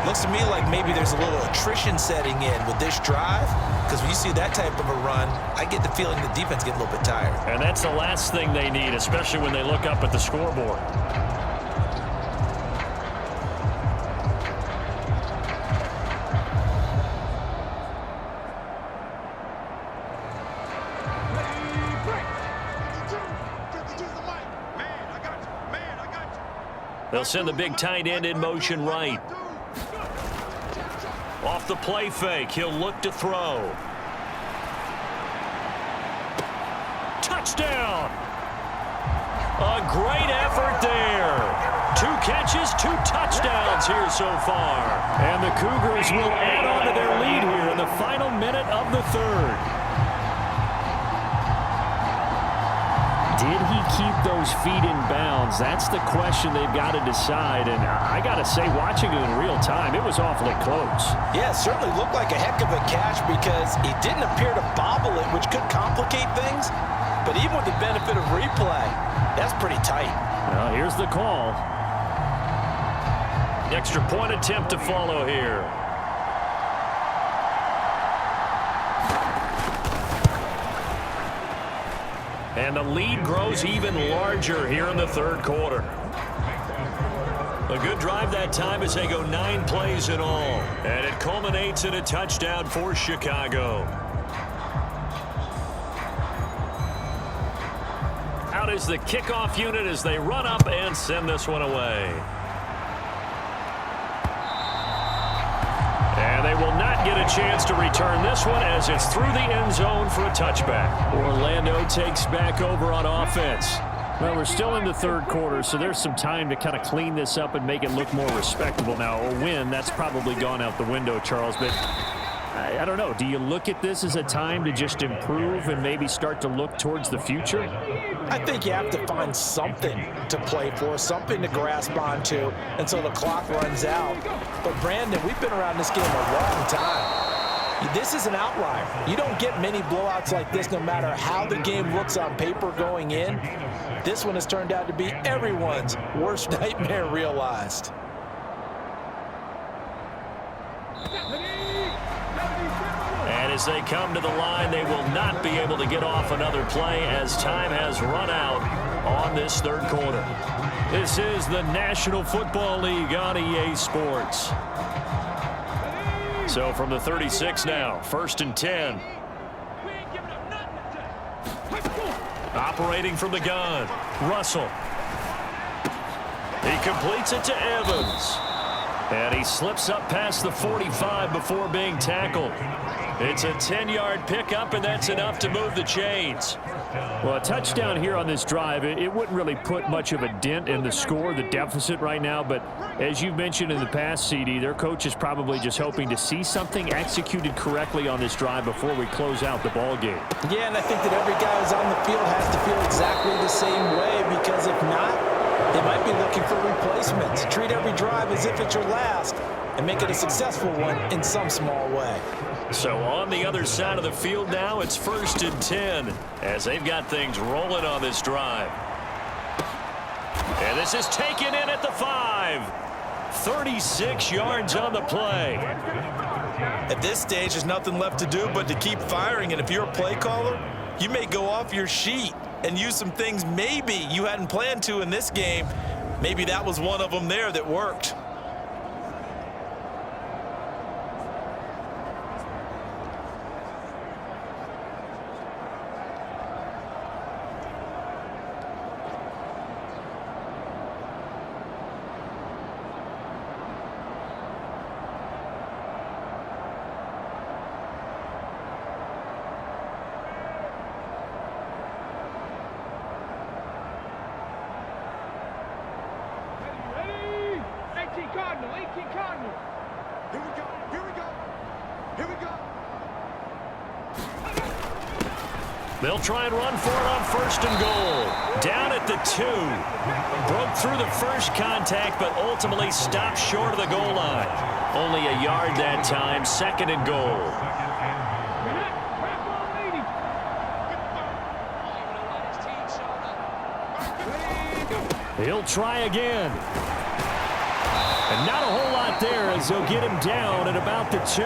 Looks to me like maybe there's a little attrition setting in with this drive, because when you see that type of a run, I get the feeling the defense gets a little bit tired. And that's the last thing they need, especially when they look up at the scoreboard. They'll send the big tight end in motion right. Off the play fake, he'll look to throw. Touchdown! A great effort there. 2 catches, 2 touchdowns here so far. And the Cougars will add on to their lead here in the final minute of the third. Did he keep those feet in bounds? That's the question they've got to decide. And I got to say, watching it in real time, it was awfully close. Yeah, it certainly looked like a heck of a catch because he didn't appear to bobble it, which could complicate things. But even with the benefit of replay, that's pretty tight. Well, here's the call. Extra point attempt to follow here. And the lead grows even larger here in the third quarter. A good drive that time as they go 9 plays in all. And it culminates in a touchdown for Chicago. Out is the kickoff unit as they run up and send this one away. And they will not get a chance to return this one as it's through the end zone for a touchback. Orlando takes back over on offense. Well, we're still in the third quarter, so there's some time to kind of clean this up and make it look more respectable now. A win, that's probably gone out the window, Charles, but I don't know. Do you look at this as a time to just improve and maybe start to look towards the future? I think you have to find something to play for, something to grasp onto until the clock runs out. But, Brandon, we've been around this game a long time. This is an outlier. You don't get many blowouts like this no matter how the game looks on paper going in. This one has turned out to be everyone's worst nightmare realized. And as they come to the line, they will not be able to get off another play as time has run out on this third quarter. This is the National Football League on EA Sports. So from the 36 now, 1st and 10. Operating from the gun, Russell. He completes it to Evans. And he slips up past the 45 before being tackled. It's a 10-yard pickup, and that's enough to move the chains. Well, a touchdown here on this drive, it wouldn't really put much of a dent in the score, the deficit right now. But as you've mentioned in the past, CD, their coach is probably just hoping to see something executed correctly on this drive before we close out the ball game. Yeah, and I think that every guy who's on the field has to feel exactly the same way, because if not, they might be looking for replacements. Treat every drive as if it's your last and make it a successful one in some small way. So on the other side of the field now, it's 1st and 10 as they've got things rolling on this drive. And this is taken in at the 5. 36 yards on the play. At this stage, there's nothing left to do but to keep firing. And if you're a play caller, you may go off your sheet and use some things maybe you hadn't planned to in this game. Maybe that was one of them there that worked. They'll try and run for it on 1st and goal. Down at the 2. Broke through the first contact, but ultimately stopped short of the goal line. Only a yard that time, 2nd and goal. He'll try again. And not a whole lot there as as they'll get him down at about the 2.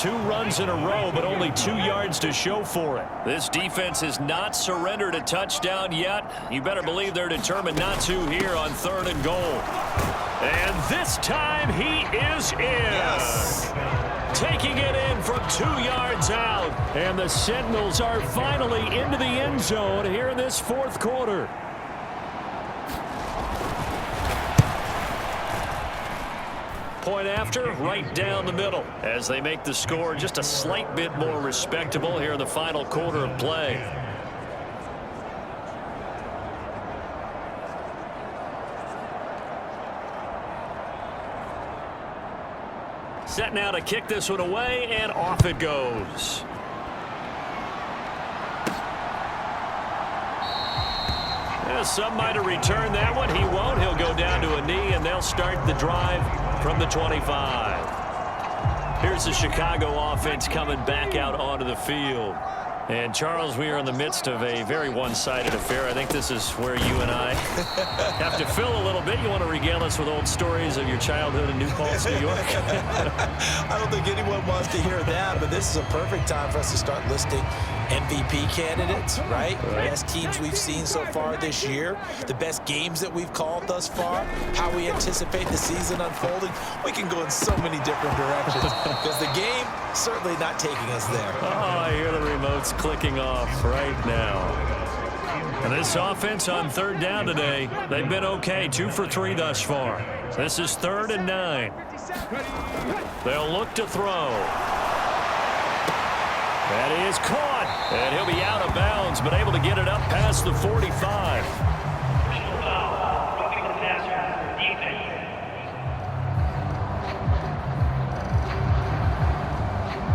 2 runs in a row, but only 2 yards to show for it. This defense has not surrendered a touchdown yet. You better believe they're determined not to here on 3rd and goal. And this time he is in. Yes. Taking it in from 2 yards out. And the Sentinels are finally into the end zone here in this 4th quarter. Point after, right down the middle, as they make the score just a slight bit more respectable here in the final quarter of play. Set now to kick this one away, and off it goes. Yeah, some might have returned that one. He won't. He'll go down to a knee, and they'll start the drive from the 25. Here's the Chicago offense coming back out onto the field. And, Charles, we are in the midst of a very one-sided affair. I think this is where you and I have to fill a little bit. You want to regale us with old stories of your childhood in New Paltz, New York? I don't think anyone wants to hear that, but this is a perfect time for us to start listing MVP candidates, right? The best teams we've seen so far this year, the best games that we've called thus far, how we anticipate the season unfolding. We can go in so many different directions because the game certainly not taking us there. Oh, I hear the remotes clicking off right now. And this offense on 3rd down today, they've been okay, 2 for 3 thus far. This is 3rd and 9. They'll look to throw. That is caught, and he'll be out of bounds, but able to get it up past the 45.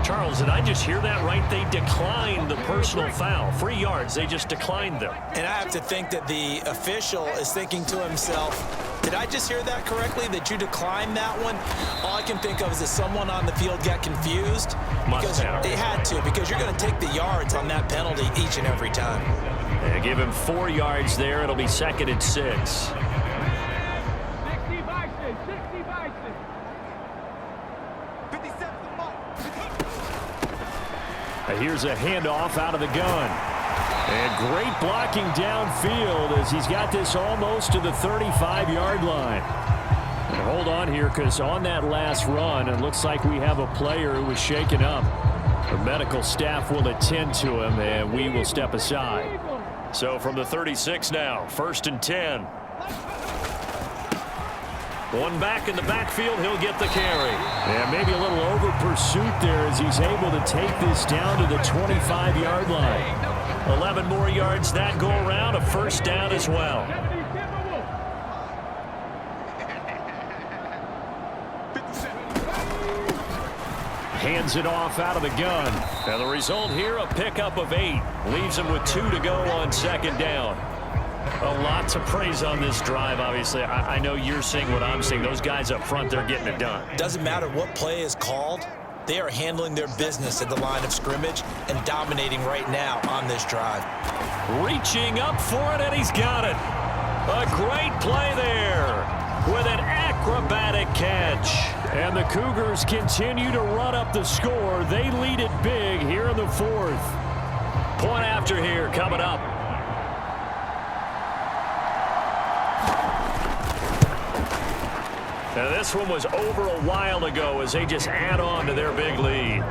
Charles, did I just hear that right? They declined the personal foul. 3 yards, they just declined them. And I have to think that the official is thinking to himself, did I just hear that correctly, that you declined that one? All I can think of is that someone on the field got confused. Because they had to, because you're going to take the yards on that penalty each and every time. Yeah, give him 4 yards there. It'll be 2nd and 6. Here's a handoff out of the gun. And great blocking downfield as he's got this almost to the 35-yard line. And hold on here, because on that last run, it looks like we have a player who was shaken up. The medical staff will attend to him, and we will step aside. So from the 36 now, 1st and 10. One back in the backfield, he'll get the carry. Yeah, maybe a little over pursuit there as he's able to take this down to the 25-yard line. 11 more yards that go around, a 1st down as well. Hands it off out of the gun. And the result here, a pickup of 8. Leaves him with 2 to go on 2nd down. A lot to praise on this drive, obviously. I know you're seeing what I'm seeing. Those guys up front, they're getting it done. Doesn't matter what play is called. They are handling their business at the line of scrimmage and dominating right now on this drive. Reaching up for it, and he's got it. A great play there with an acrobatic catch. And the Cougars continue to run up the score. They lead it big here in the 4th. Point after here coming up. Now this one was over a while ago as they just add on to their big lead.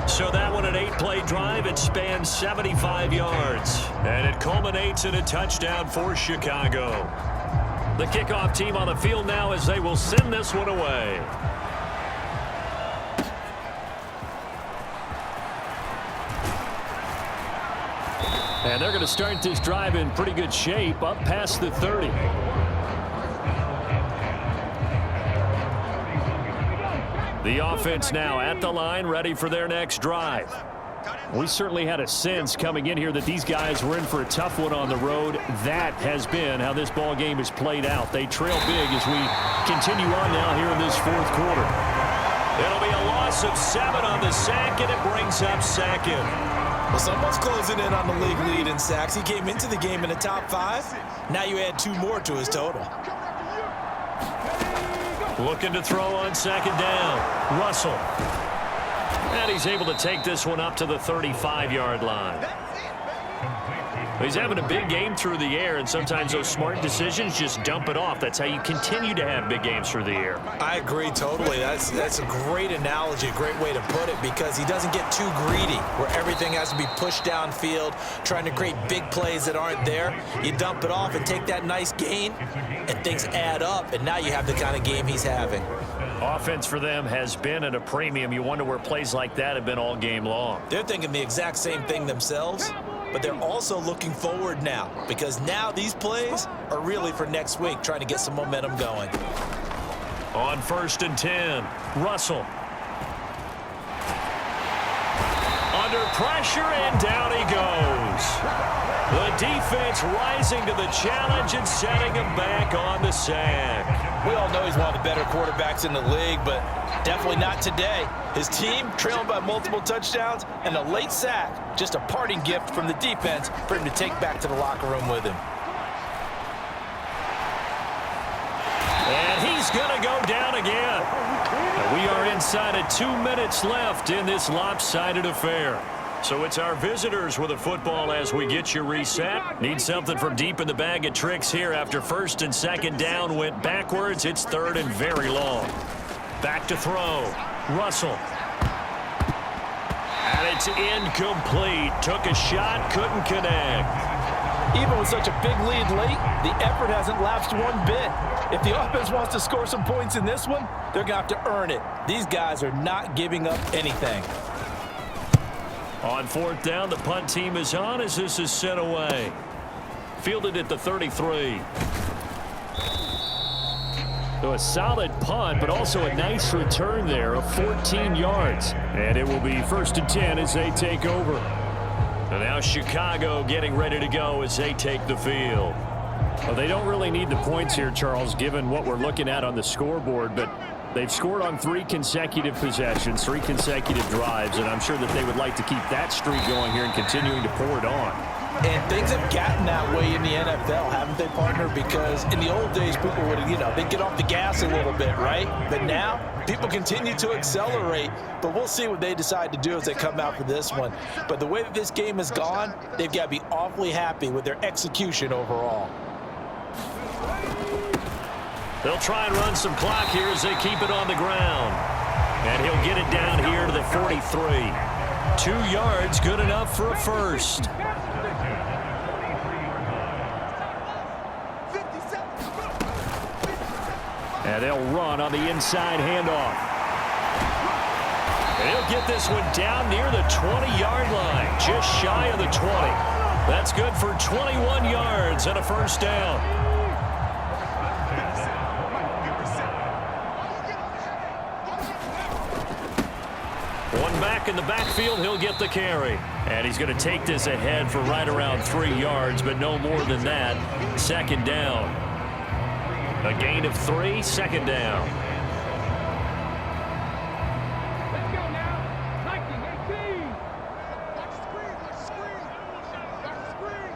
So that one, an 8-play drive, it spans 75 yards. And it culminates in a touchdown for Chicago. The kickoff team on the field now as they will send this one away. And they're going to start this drive in pretty good shape, up past the 30. The offense now at the line, ready for their next drive. We certainly had a sense coming in here that these guys were in for a tough one on the road. That has been how this ball game has played out. They trail big as we continue on now here in this 4th quarter. It'll be a loss of 7 on the sack, and it brings up 2nd. Well, someone's closing in on the league lead in sacks. He came into the game in the top 5. Now you add 2 more to his total. Looking to throw on second down. Russell. And he's able to take this one up to the 35-yard line. He's having a big game through the air, and sometimes those smart decisions just dump it off. That's how you continue to have big games through the air. I agree totally. That's a great analogy, a great way to put it, because he doesn't get too greedy where everything has to be pushed downfield, trying to create big plays that aren't there. You dump it off and take that nice gain, and things add up, and now you have the kind of game he's having. Offense for them has been at a premium. You wonder where plays like that have been all game long. They're thinking the exact same thing themselves, but they're also looking forward now, because now these plays are really for next week, trying to get some momentum going. On 1st and 10, Russell. Under pressure, and down he goes. The defense rising to the challenge and setting him back on the sack. We all know he's one of the better quarterbacks in the league, but definitely not today. His team trailing by multiple touchdowns, and a late sack, just a parting gift from the defense for him to take back to the locker room with him. And he's going to go down again. And we are inside of 2 minutes left in this lopsided affair. So it's our visitors with a football as we get you reset. Need something from deep in the bag of tricks here after 1st and 2nd down went backwards. It's 3rd and very long. Back to throw. Russell. And it's incomplete. Took a shot, couldn't connect. Even with such a big lead late, the effort hasn't lapsed one bit. If the offense wants to score some points in this one, they're going to have to earn it. These guys are not giving up anything. On 4th down, the punt team is on as this is sent away. Fielded at the 33. So a solid punt, but also a nice return there of 14 yards. And it will be 1st and 10 as they take over. And now Chicago getting ready to go as they take the field. Well, they don't really need the points here, Charles, given what we're looking at on the scoreboard, but they've scored on 3 consecutive possessions, 3 consecutive drives, and I'm sure that they would like to keep that streak going here and continuing to pour it on. And things have gotten that way in the NFL, haven't they, partner? Because in the old days, people would, they'd get off the gas a little bit, right? But now, people continue to accelerate, but we'll see what they decide to do as they come out for this one. But the way that this game has gone, they've got to be awfully happy with their execution overall. They'll try and run some clock here as they keep it on the ground. And he'll get it down here to the 43. 2 yards, good enough for a first. And they'll run on the inside handoff. And he'll get this one down near the 20-yard line, just shy of the 20. That's good for 21 yards and a first down. One back in the backfield, he'll get the carry. And he's going to take this ahead for right around 3 yards, but no more than that. 2nd down. A gain of 3, 2nd down. Let's go now. 19-18. Watch the screen. Watch the screen. Watch the screen.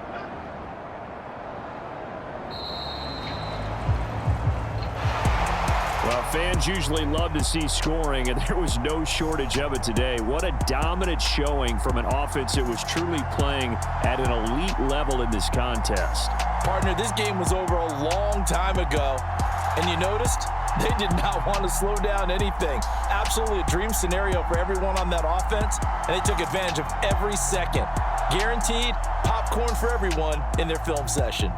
Well, fans usually love to see scoring, and there was no shortage of it today. What a dominant showing from an offense that was truly playing at an elite level in this contest. Partner, this game was over a long time ago, and you noticed they did not want to slow down anything. Absolutely a dream scenario for everyone on that offense, and they took advantage of every second. Guaranteed popcorn for everyone in their film session.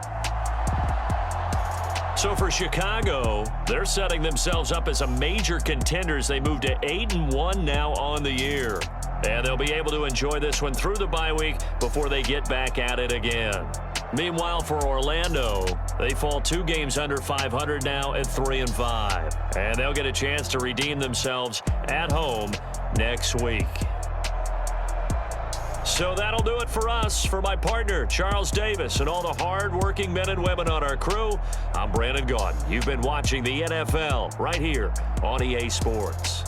So for Chicago, they're setting themselves up as a major contender as they move to 8-1 now on the year. And they'll be able to enjoy this one through the bye week before they get back at it again. Meanwhile, for Orlando, they fall 2 games under 500 now at 3-5. And they'll get a chance to redeem themselves at home next week. So that'll do it for us. For my partner, Charles Davis, and all the hard-working men and women on our crew, I'm Brandon Gaudin. You've been watching the NFL right here on EA Sports.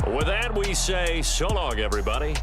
With that, we say so long, everybody.